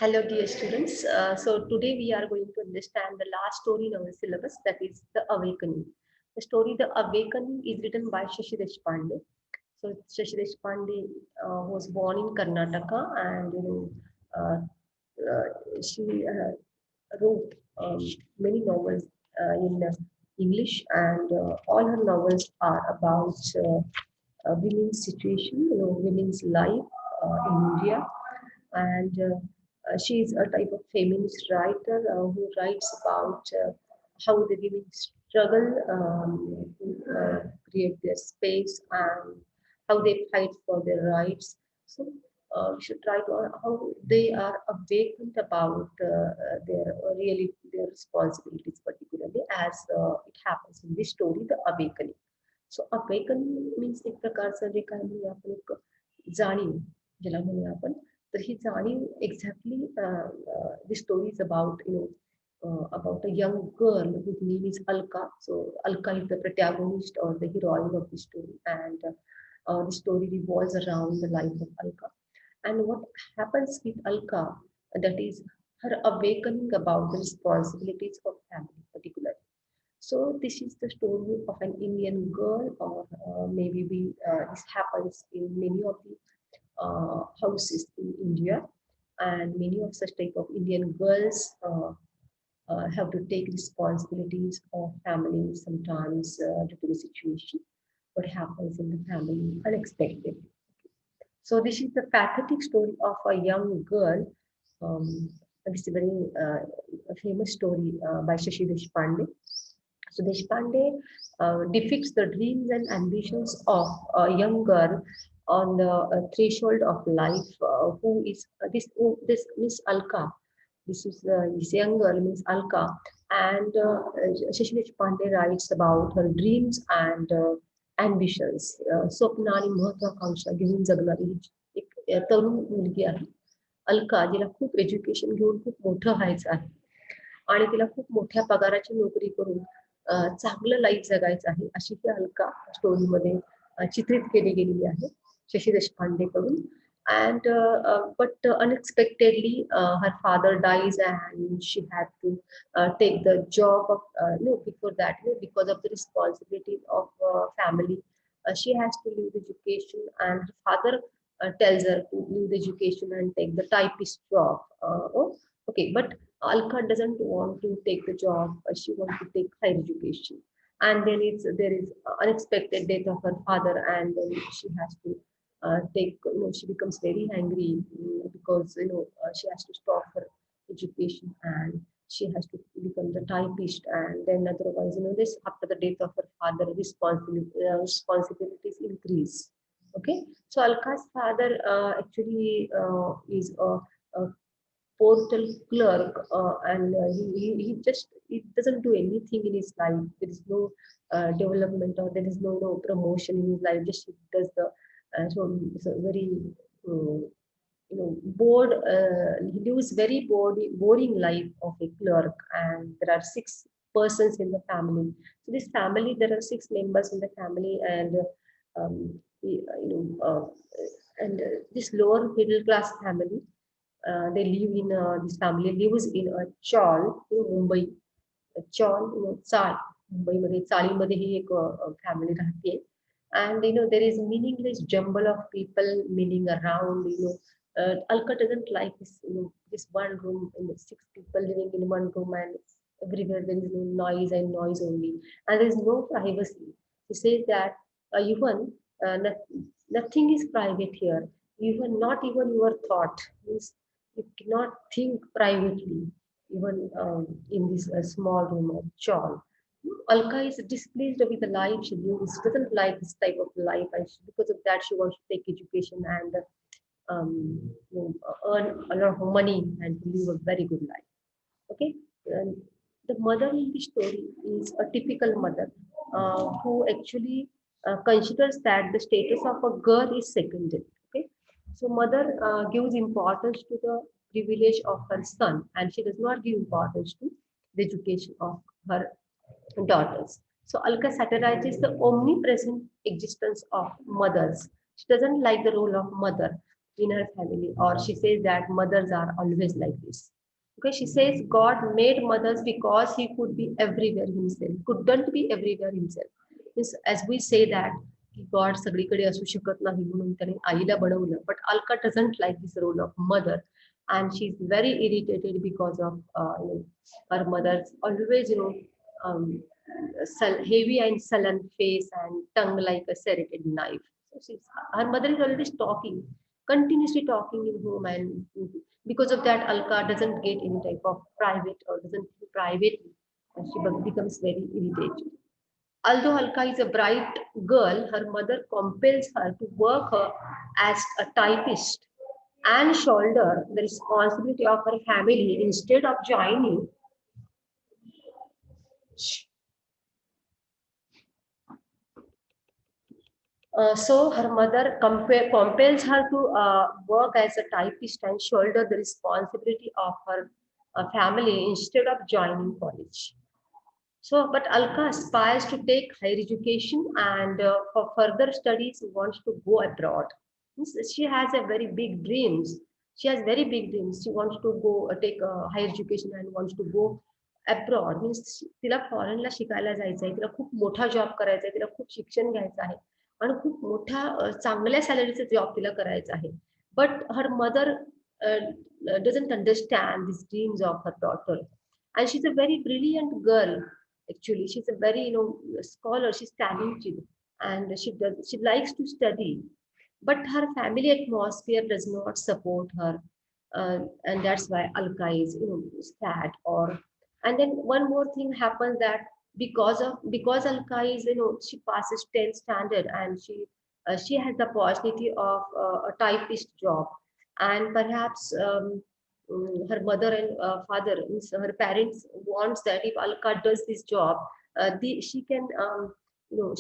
Hello, dear students. So today we are going to understand the last story in our syllabus, that is The Awakening. The story The Awakening is written by Shashi Deshpande. So Shashi Deshpande was born in Karnataka, and she wrote many novels in English, and all her novels are about women's situation, women's life in India, and she is a type of feminist writer who writes about how the women struggle to create their space and how they fight for their rights. So we should try to how they are awakened about really their responsibilities, particularly as it happens in this story, the awakening. So awakening means एक प्रकारचं जे काय म्हणूया आपण एक जाणीव ज्याला म्हणूया आपण तर ही जाणीव exactly the story is about about a young girl whose name is Alka. So Alka is the protagonist or the heroine of the story, and the story revolves around the life of Alka. And what happens with Alka, that is her awakening about the responsibilities of family, particularly. So this is the story of an Indian girl, or maybe this happens in many of the houses in India, and many of such type of Indian girls have to take responsibilities of family sometimes due to the situation. What happens in the family unexpectedly. So this is the pathetic story of a young girl. This is a very famous story by Shashi Deshpande. So Deshpande depicts the dreams and ambitions of a young girl on the threshold of life. Who is this Miss Alka? This young girl means Alka, and Shashi Deshpande writes about her dreams and ambitions. स्वप्न आणि महत्वाकांक्षा घेऊन जगणारी ही एक तरुण मुलगी आहे. अलका जिला खूप education घेऊन खूप मोठं व्हायचं आहे आणि तिला खूप मोठ्या पगाराची नोकरी करून चांगलं लाईफ जगायचं आहे अशी ती अलका स्टोरीमध्ये चित्रित केली गेलेली आहे शशी देशपांडे कडून. And but unexpectedly her father dies and she had to take the job of no before that, because of the responsibilities of family, she has to leave education, and her father tells her to leave the education and take the typist job. Okay, but Alka doesn't want to take the job. She wants to take higher education, and then there is unexpected death of her father, and then she has to take. She becomes very angry because she has to stop her education, and she has to become the typist, and then otherwise this after the death of her father, responsibilities increase. Okay, so Alka's father actually is a portal clerk, and he just he doesn't do anything in his life. There is no development, or there is no promotion in his life. Just he does the so very bored. He lives very boring life of a clerk, and there are six persons in the family. So this family, there are six members in the family, and you know, this lower middle class family, they live in this family lives in a chawl, Mumbai. Chawl, चाळ मुंबईमध्ये चाळीमध्ये ही एक family राहते. And there is meaningless jumble of people milling around. Alka doesn't like this one room, six people living in one room, and everywhere there is no noise and noise only, and there is no privacy. He says that even nothing is private here. Even not even your thought means you cannot think privately, even in this small room of chawl. Alka is displeased with the life she lives. She doesn't like this type of life, and because of that, she wants to take education and earn a lot of money and live a very good life. Okay, and the mother in the story is a typical mother who actually considers that the status of a girl is secondary. Okay, so mother gives importance to the privilege of her son, and she does not give importance to the education of her daughters. So Alka satirizes the omnipresent existence of mothers. She doesn't like the role of mother. in her family, or she says that mothers are always like this. Okay, she says God made mothers because he could be everywhere himself, couldn't be everywhere himself. Means, as we say that God सगळीकडे असू शकत नाही म्हणून त्याने आईला बनवलं, but Alka doesn't like this role of mother, and she's very irritated because of her mother's always um, heavy and sullen face and tongue like a serrated knife. So her mother is always talking, continuously talking in home, and because of that, Alka doesn't get any type of private or doesn't feel private, and she becomes very irritated. Although Alka is a bright girl, her mother compels her to work her as a typist and shoulder the responsibility of her family instead of joining. So her mother compels her to work as a typist and shoulder the responsibility of her family instead of joining college. So, but Alka aspires to take higher education and for further studies wants to go abroad. Means she has a very big dreams. She has very big dreams. She wants to go take a higher education and wants to go abroad. Means तिला फॉरेनला शिकायला जायचं आहे, तिला खूप मोठा job करायचा आहे, तिला खूप शिक्षण घ्यायचं आहे आणि खूप मोठ्या चांगल्या सॅलरीचा जॉब तिला करायचा आहे. But her mother doesn't understand these dreams of her daughter, and she's a very brilliant girl. Actually, she's a very scholar. She's talented, and she likes to study, but her family atmosphere does not support her, and that's why Alka is sad. Or and then one more thing happens that because Alka is she passes 10th standard, and she has the opportunity of a typist job, and perhaps her mother and father, means her parents wants that if Alka does this job, she can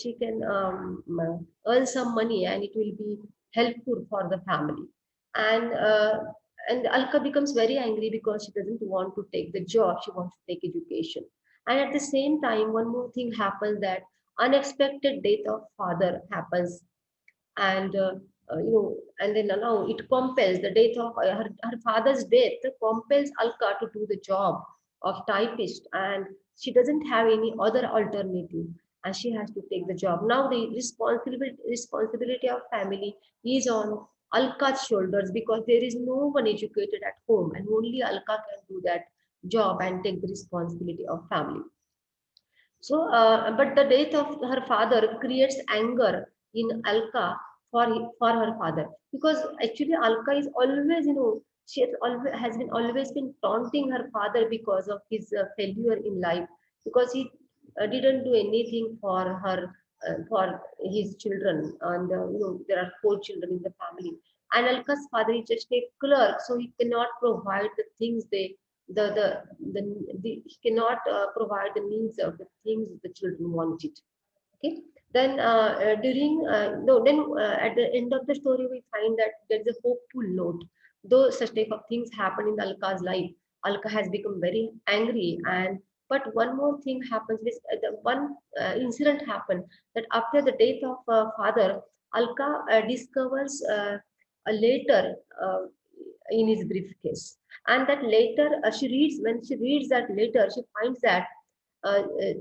she can earn some money and it will be helpful for the family. And Alka becomes very angry because she doesn't want to take the job, she wants to take education. And at the same time, one more thing happens, that unexpected death of father happens, and and then now it compels the death of her father's death compels Alka to do the job of typist, and she doesn't have any other alternative, and she has to take the job. Now the responsibility of family is on Alka's shoulders, because there is no one educated at home, and only Alka can do that job and take the responsibility of family. So, but the death of her father creates anger in Alka for her father, because actually Alka is always, she has always been taunting her father because of his failure in life, because he didn't do anything for her, for his children, and there are 4 children in the family, and Alka's father is just a clerk, so he cannot provide the things the, the, he cannot provide the needs of the things the children wanted. Okay, then during no then at the end of the story we find that there is a hopeful note. Though such type of things happen in Alka's life, Alka has become very angry, and but one more thing happens. This the one incident happened, that after the death of father, Alka discovers a letter in his briefcase, and that later she reads when she reads that letter, she finds that uh, uh,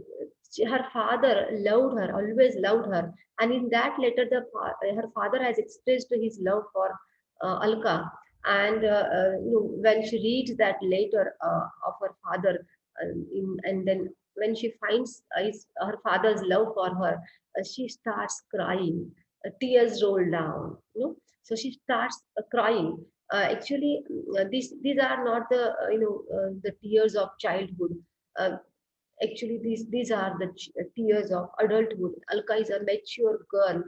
her father loved her, always loved her, and in that letter her father has expressed his love for Alka, and when she reads that letter of her father, and then when she finds her father's love for her, she starts crying, tears roll down, so she starts crying. Actually, these are not the the tears of childhood. Uh, Actually, these are the tears of adulthood. Alka is a mature girl,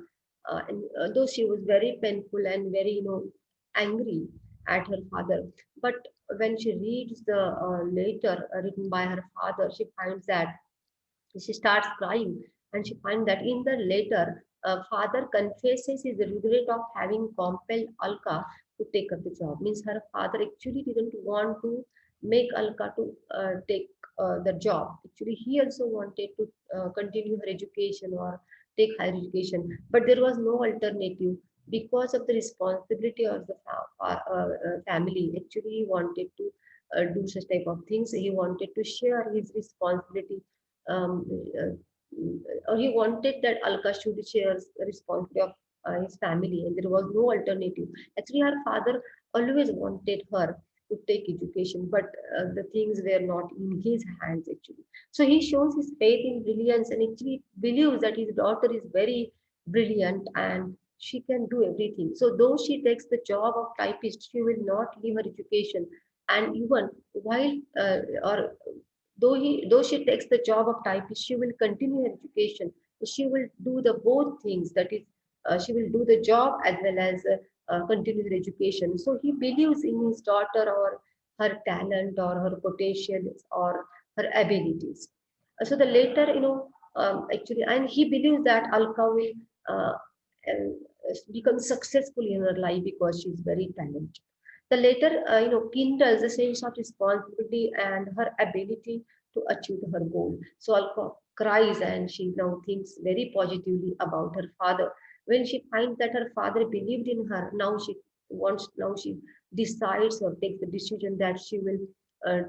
and though she was very painful and very angry at her father, but when she reads the letter written by her father, she finds that she starts crying, and she finds that in the letter, father confesses his regret of having compelled Alka to take up the job. Means her father actually didn't want to make Alka to take the job. Actually, he also wanted to continue her education or take higher education, but there was no alternative. because of the responsibility of the family. Actually, he wanted to do such type of things. He wanted to share his responsibility, um, uh, or he wanted that Alka should share the responsibility of his family, and there was no alternative. Actually, her father always wanted her to take education, but the things were not in his hands actually. So he shows his faith in brilliance and actually believes that his daughter is very brilliant and she can do everything. So though she takes the job of typist, she will not leave her education. And even while or though she takes the job of typist, she will continue her education. She will do the both things. That is, she will do the job as well as continue her education. So he believes in his daughter or her talent or her potentials or her abilities. So the later, actually, and he believes that Alka will uh, become successful in her life because she's very talented. The later, kindles the sense of responsibility and her ability to achieve her goal. So Alka cries and she now thinks very positively about her father. When she finds that her father believed in her, now she decides or takes the decision that she will uh,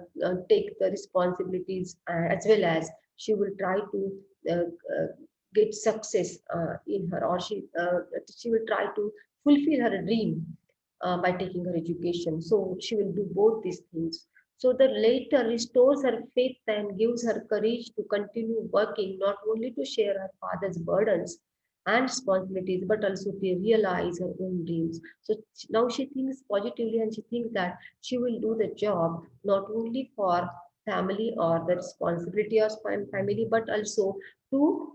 take the responsibilities as well as she will try to uh, uh, get success in her, or she will try to fulfill her dream by taking her education. So she will do both these things. So the later restores her faith and gives her courage to continue working, not only to share her father's burdens and responsibilities, but also to realize her own dreams. So now she thinks positively and she thinks that she will do the job not only for family or the responsibility of family, but also to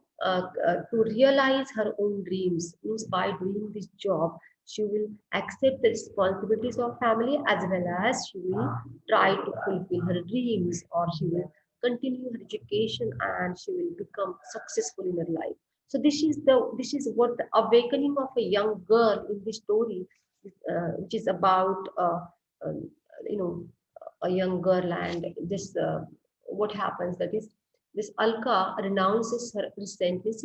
realize her own dreams. Means by doing this job, she will accept the responsibilities of family as well as she will try to fulfill her dreams, or she will continue her education and she will become successful in her life. So this is what the awakening of a young girl in this story, which is about um, you know a young girl and this what happens, that is this Alka renounces her resentment.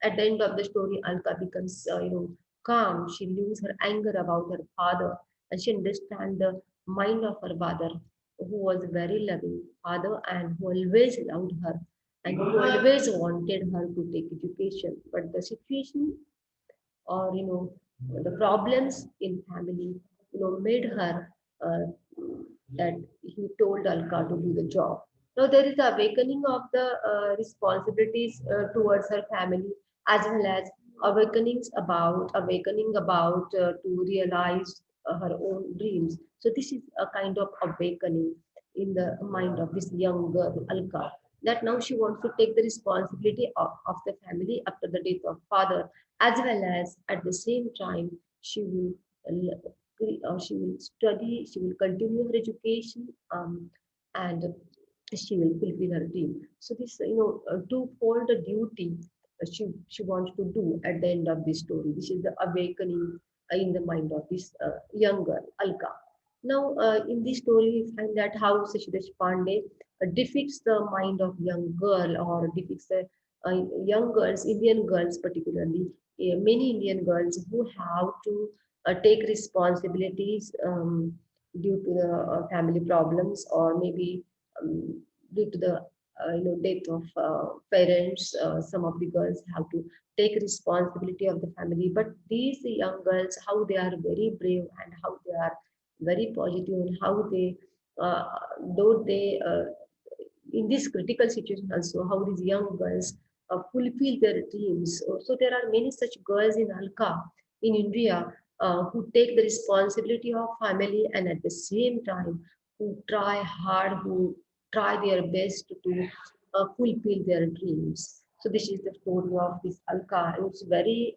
At the end of the story, Alka becomes calm. She loses her anger about her father, and she understands the mind of her father, who was a very loving father and who always loved her and who always wanted her to take education. But the situation, or the problems in family, made her uh, that he told Alka to do the job. Now there is the awakening of the responsibilities towards her family, as well as awakening about to realize her own dreams. So this is a kind of awakening in the mind of this young girl Alka, that now she wants to take the responsibility of the family after the death of father, as well as at the same time she will she will study, she will continue her education, and she will fulfill her dream. So this, twofold duty she wants to do at the end of this story. This is the awakening in the mind of this young girl, Alka. Now, in this story, we find that how Sashidesh Pandey depicts the mind of young girl, or depicts the young girls, Indian girls particularly, many Indian girls who have to take responsibilities due to the family problems, or maybe due to the death of parents. Some of the girls have to take responsibility of the family, but these young girls, how they are very brave and how they are very positive, and how they uh, though they in this critical situation also, how these young girls fulfill their dreams. So there are many such girls in Alka in India who take the responsibility of family, and at the same time who try hard, who try their best to fulfill their dreams. So this is the story of this Alka, and it's very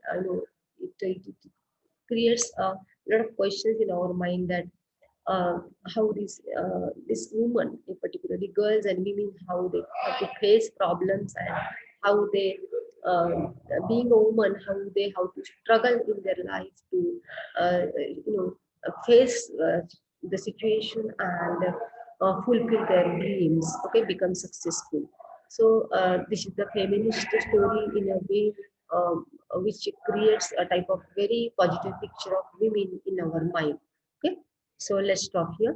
it creates a lot of questions in our mind, that uh, how this woman, in particularly girls and women, how they have to face problems, and how they being a woman, how they how to struggle in their life to face the situation and fulfill their dreams, okay, become successful. So this is the feminist story in a way, which creates a type of very positive picture of women in our mind. Okay, so let's stop here.